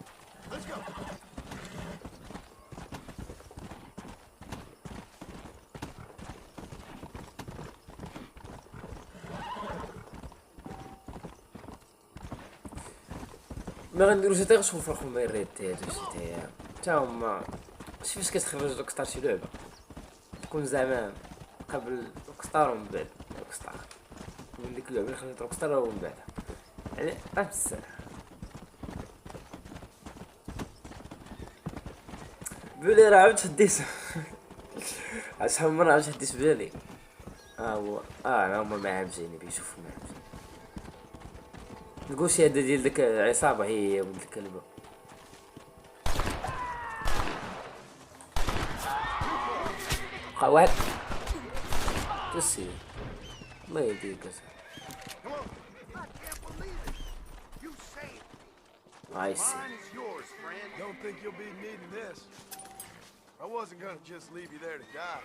ما غنديرو شي تيغ شوف فرقهم بين ريد تيت وشي تا هما شي فاش كتخرج روكستار شي لعبة تكون زعما قبل روكستار ومن بعد روكستار من ديك اللعبة اللي خرجت روكستار ومن بعدها يعني بزاف بلي راه عاود حديت شحال من مرة عاود حديت بالي هو هما ما عاجبيني بيشوفوا ما عاجبيني نقول شي هدا ديال ديك العصابة هي ولد الكلبة بقى واحد تسي الله يهديك I see. Mine is yours, friend. Don't think you'll be needing this. I wasn't gonna just leave you there to die.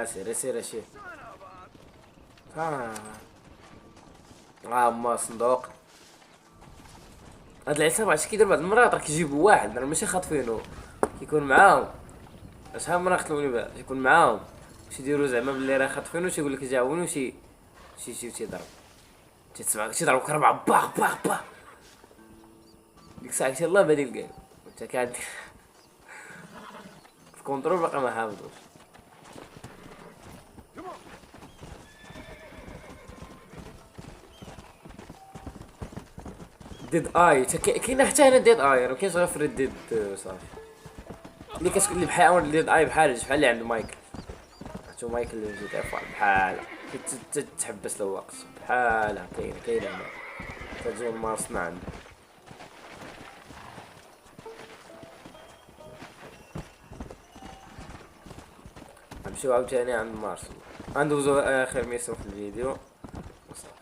سير هما صندوق. هاد العصابة عرفتي كيدير بعض المرات راه كيجيبوا واحد راه ماشي خاطفينو كيكون معاهم. شحال من مرة خطلوني بها يكون معاهم باش يديروا زعما بلي راه خاطفينو شي يقول لك يجاونو شي تيضرب تسمع تيضربك 4 باخ باخ باخ. ديك الساعة قلت يلاه بادي الكاين وانت كاد في كونترول باقي ما حافظوش. ديد اي كاينه حتى هنا ديد اي راه كاينش غير في ديد صافي اللي اللي بحال ديد اي بحال اللي عنده مايكل. عرفتو مايكل اللي جيت بحال تحبس له وقت بحالها كاينه هنا جون مارستون عنده. نمشيو عاوتاني عند مارستون غندوزو اخر ميسيون في الفيديو وصافي.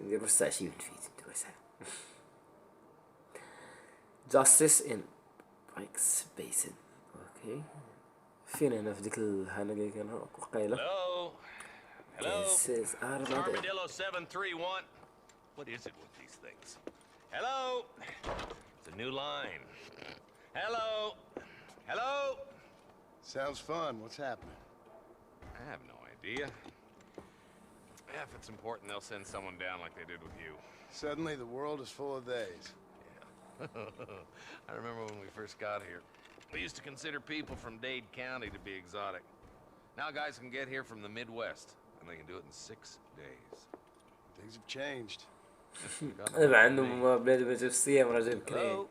نديرو الساعة شي في الفيديو نديرو ساعة. جاستيس ان بايكس بيسن. اوكي فين هنا في ديك الهنا اللي كان وقيله. This is Armadillo 731. What is it with these things? Hello? It's a new line. Hello? Hello? Sounds fun. What's happening? I have no idea. If it's important, they'll send someone down like they did with you. Suddenly the world is full of theys. I remember when we first got here. We used to consider people from Dade County to be exotic. Now guys can get here from the Midwest, and they can do it in 6 days. Things have changed. مع انه بلاد بجوسية راجل كريم.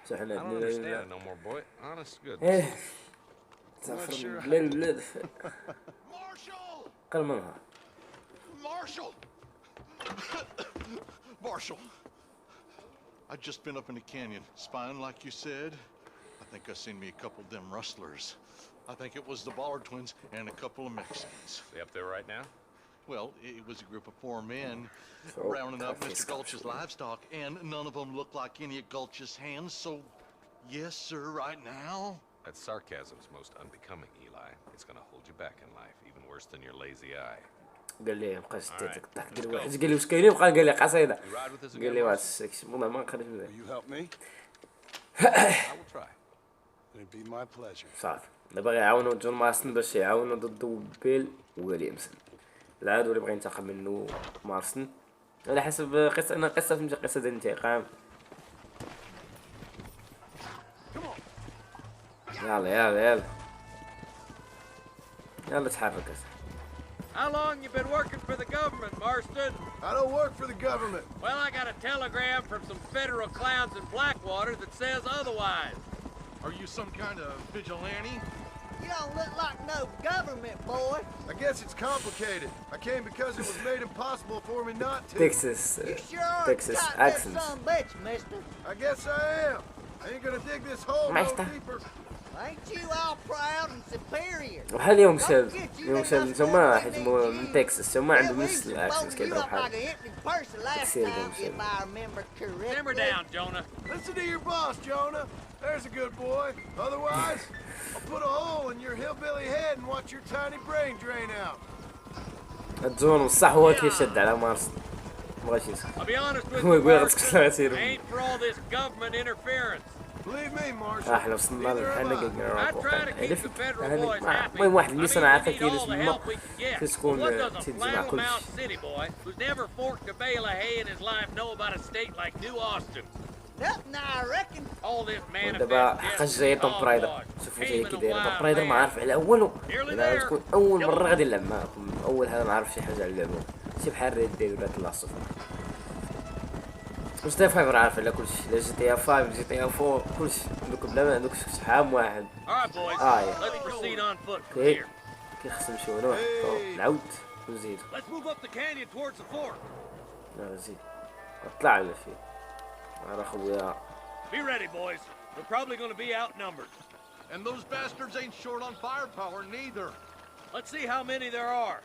I don't understand it no more, boy. Honest to goodness. ايه سافر بلاد قل منها. Marshall! Marshall! I've just been up in the canyon, spying like you said. I think I seen me a couple of them rustlers. I think it was the Ballard twins and a couple of Mexicans. They up there right now? Well, it was a group of 4 men rounding up Mr. Gulch's livestock, and none of them looked like any of Gulch's hands, so yes, sir, right now. That sarcasm's most unbecoming, Eli. It's gonna hold you back in life, even worse than your lazy eye. قال لي مابقاش تتقطع قال لي واحد قال لي واش كاينين بقى قال لي قصيده قال لي واش السكس والله ما نقدرش نزيد. Will you help me? I will try. It'd be my pleasure. صافي دابا غيعاونوا جون مارستون باش يعاونوا ضد بيل وويليامسون. العدو اللي بغى ينتقم منه مارستون على حسب قصه انا قصه فهمتي قصه ديال الانتقام. يلا تحرك. How long you been working for the government, Marston? I don't work for the government. Well, I got a telegram from some federal clowns in Blackwater that says otherwise. Are you some kind of vigilante? You don't look like no government, boy. I guess it's complicated. I came because it was made impossible for me not to. Texas accent. Bitch, mister. I guess I am. I ain't gonna dig this hole no deeper. Ain't you all proud and superior? وحال يوم شال نتوما حيت هما من تكساس هما عندهم نفس الاكسنت كيهضروا بحال Simmer down, Jonah. Listen to your boss, Jonah. There's a good boy. Otherwise, I'll put a hole in your hillbilly head and watch your tiny brain drain out. جون بصح هو كيشد على مارستون مبغاش يسكت. I'll be honest with هو you, يقول Marston. غتسكت I ain't for all this government interference. Believe me, Marshall. احنا وصلنا للحنة المهم واحد اللي I mean, صنع we need كاين all the تما help we can get. كتكون What does a تيدي مع flannel كلشي. mouth city boy who's never forked a bale of hay in his life know about a state like New Austin? Nothing, I reckon. All this دابا حقاش جاي توم برايدر شوفوا جاي كي داير توم برايدر ما عارف على والو الا تكون اول مره غادي نلعب معاكم اول حاجه ما عارف شي حاجه على اللعبه شي بحال ريد ديد ولا لاصوف واش تي 5 عارف على كلشي لا جي تي 5 جي تي 4 كلشي دوك بلا ما عندك شحال واحد اوكي كي خصنا نمشيو هنا نعاود نزيد لا زيد طلع على فيه على خويا. Be ready, boys. We're probably going to be outnumbered. And those bastards ain't short on firepower neither. Let's see how many there are.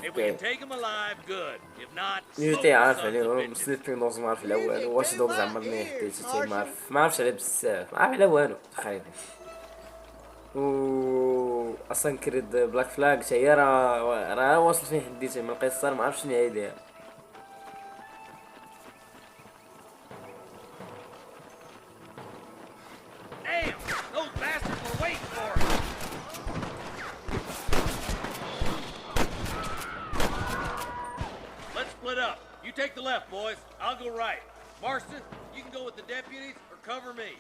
If we can take them alive, good. If not, جيتي عارف عليهم سليت نوز ما عارف على والو واش دوك زعما منين حديت ما عرفتش عليه بزاف ما عارف على والو تخيل. اصلا كريد بلاك فلاج حتى هي راه واصل فين حديتها من القصه ما عرفتش النهايه ديالها. Damn! Those bastards were waiting for us! Let's split up. You take the left, boys. I'll go right. Marston, you can go with the deputies or cover me.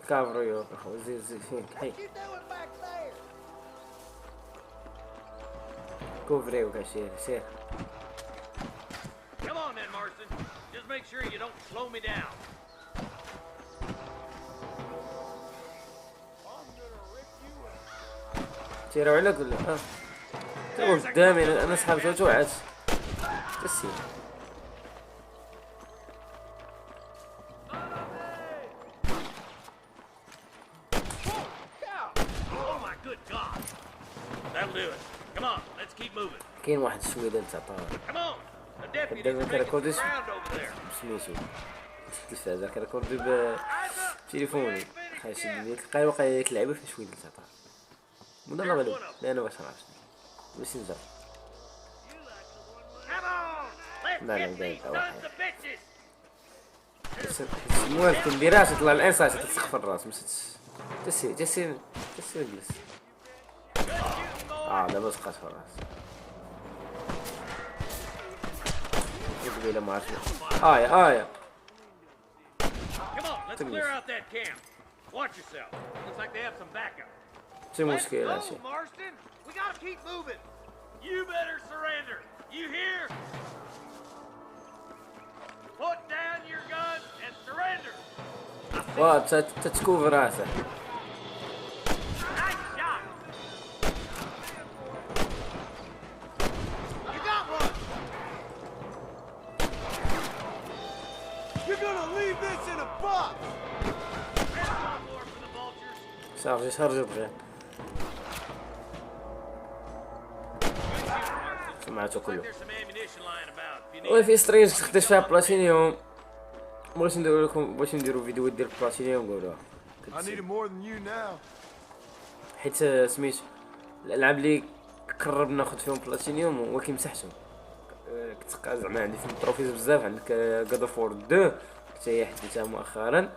كافرو يو اخو زي هي كوفري وكاشير سير. Come on then, Marston. Just make sure you don't slow me down. سيروا عليك ولا ها تو قدامي انا سحبت وتوعت تسير. كاين واحد السويدة تاع دابا كنركوردي سميتو التلفازة كنركوردي بتليفوني خايش ندير تلقاي واقع ديك اللعبة فيها شوية تاع مو دابا غالب لا انا باش نعرفش باش نزرب لا داير تا واحد المهم كنديرهاش تطلع الانسايت تسخف الراس تسير جلس دابا سقات في الراس قبيله ما عرفتش آية شي مشكل هادشي واه تتكوف راسه صافي شارجو بغير سمعتو كله. وي في سترينج خديت فيها بلاتينيوم بغيت نديرو لكم نديرو فيديو ديال بلاتينيوم قولوها حيت سميت الالعاب اللي قرب ناخذ فيهم بلاتينيوم ولكن مسحتهم. كنت زعما عندي فيهم تروفيز بزاف. عندك God of War 2 حتى هي حديتها مؤخرا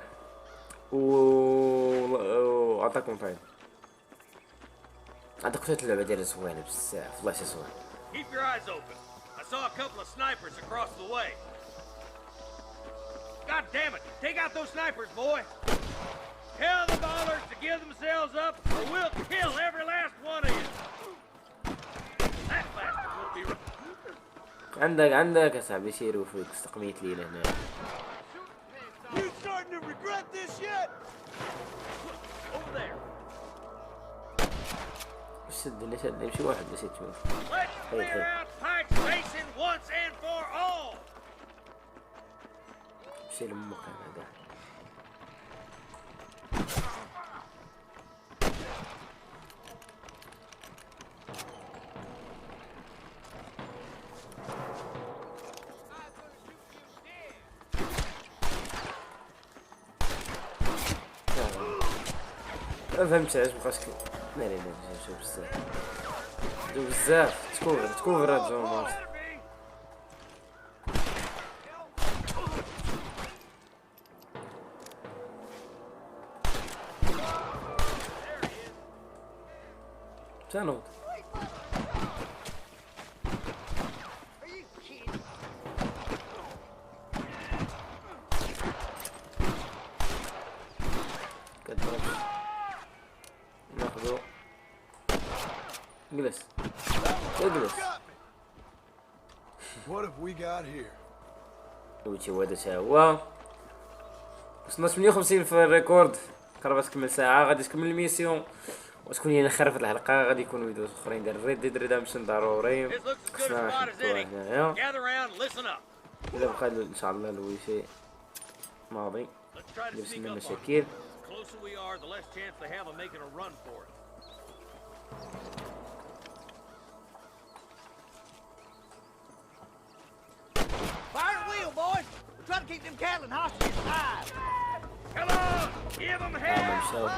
و عطاك كونتاين عندك شويه اللعبه ديالها زوينه بزاف والله شي زوين. Keep your eyes open. I saw a couple of snipers across the way. God damn it! Take out those snipers, boy! Tell the ballers to give themselves up or we'll kill every last one of you! That bastard will be right. عندك اصاحبي سيروا فيك استقميت لي هنا. You starting to regret this yet? Over there. شدني مشي واحد نسيت شوف. Let's clear out Pike's Basin once and for all. مشي للمكان هذا. فهمت علاش مابقاش ناري نشوف بزاف تكوفر هاد جون مارستون. تنوض جلس What have we got here? وشي هذا تا هو وصلنا 58 في الريكورد. قربت تكمل ساعه غادي تكمل الميسيون وتكون هي اخر في الحلقه. غادي يكونوا فيديوز اخرين ديال ريد ديد ريدمشن ضروري خصنا نحطوها هنايا الا بقى ان شاء الله الويفي ماضي درت لنا مشاكل. Fire at will, boys! We're trying to keep them Catlin hostages alive! Come on, give them hell. مشاو.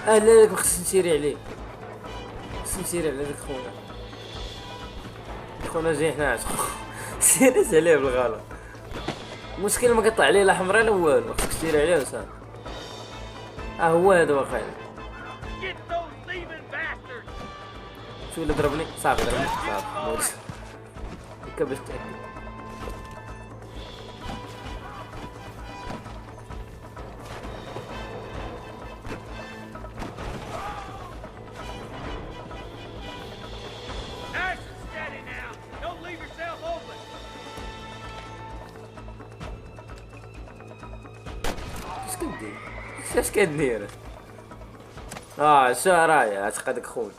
لا لا خصني نسيري عليه، خصني نسيري على داك خونا. خونا جاي حنا عشق سيريت عليه بالغلط. المشكل ما قطع عليه لا حمراء لا والو، خصك تسيري عليه وصافي. هو هذا واقيلا. شو اللي ضربني؟ صافي ضربني صافي موت. هكا باش تأكد. اش كدير؟ شو رايي اعتقدك خويا.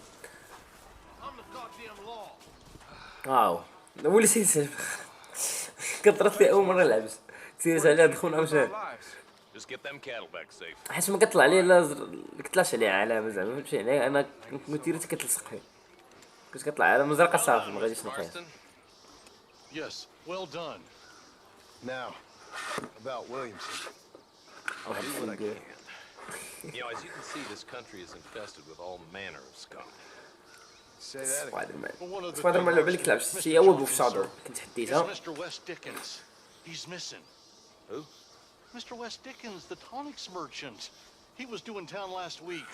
ولي سير كثرت لي اول مره لعبت سيرت عليها دخلنا مشى حيت ما كطلع لي لا كتلاش عليه علامه زعما فهمتي يعني انا كنت تيرتي كتلصق فيه كنت كطلع علامه زرقاء صافي ما غاديش نلقاها. Yes, well done. Now, about Williamson. I'll do what I can. You know, as you can see, this country is infested with all manner of scum. Say that again. سبايدر مان اللعبه اللي كنت لعبت شي هو في شادو كنت حديتها. Mr. West Dickens. He's missing. Who? Mr. West Dickens, the tonics merchant. He was due in town last week.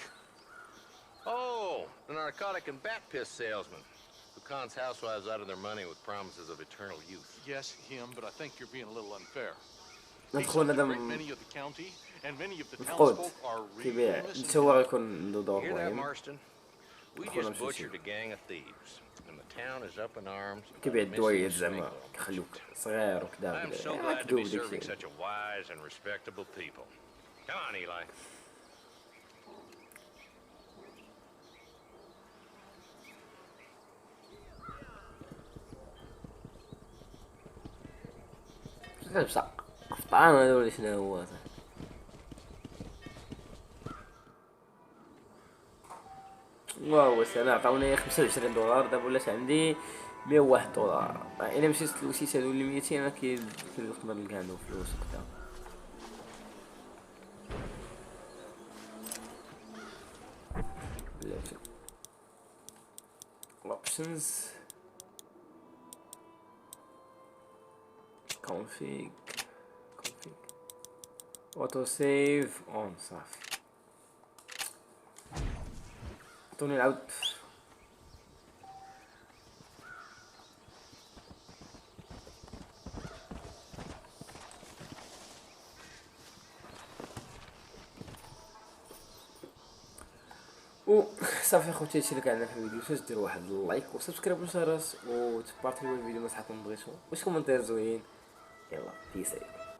Oh, the narcotic and bat piss salesman who cons housewives out of their money with promises of eternal youth. Yes, him, but I think you're being a little unfair. ندخل هذا Many of the county and many of the مفقود townsfolk are كيبيع really انت هو غيكون عنده دور Hear that, مهم. Marston? We just butchered a gang of thieves, and the town is up in arms. كيبيع الدوايات زعما كيخلوك صغير وكذا I'm so glad to be serving such a wise and respectable people. Come on, Eli. بصح قفطان هذا ولا شنو هو؟ واو سنة عطاوني 25 دولار دابا ولات عندي 101 دولار. الا مشيت لوسيت هادو اللي 200 انا كنقدر نلقى عندهم فلوس وكذا. بلاتي اوبشنز config auto save on صافي. عطوني نعاود صافي اخوتي هادشي اللي كان عندنا في الفيديو. متنساوش ديروا واحد اللايك وسبسكرايب والجرس وتبارطاجيو الفيديو مع صحابكم بغيتو وش كومنتير زوين. يلا بيس.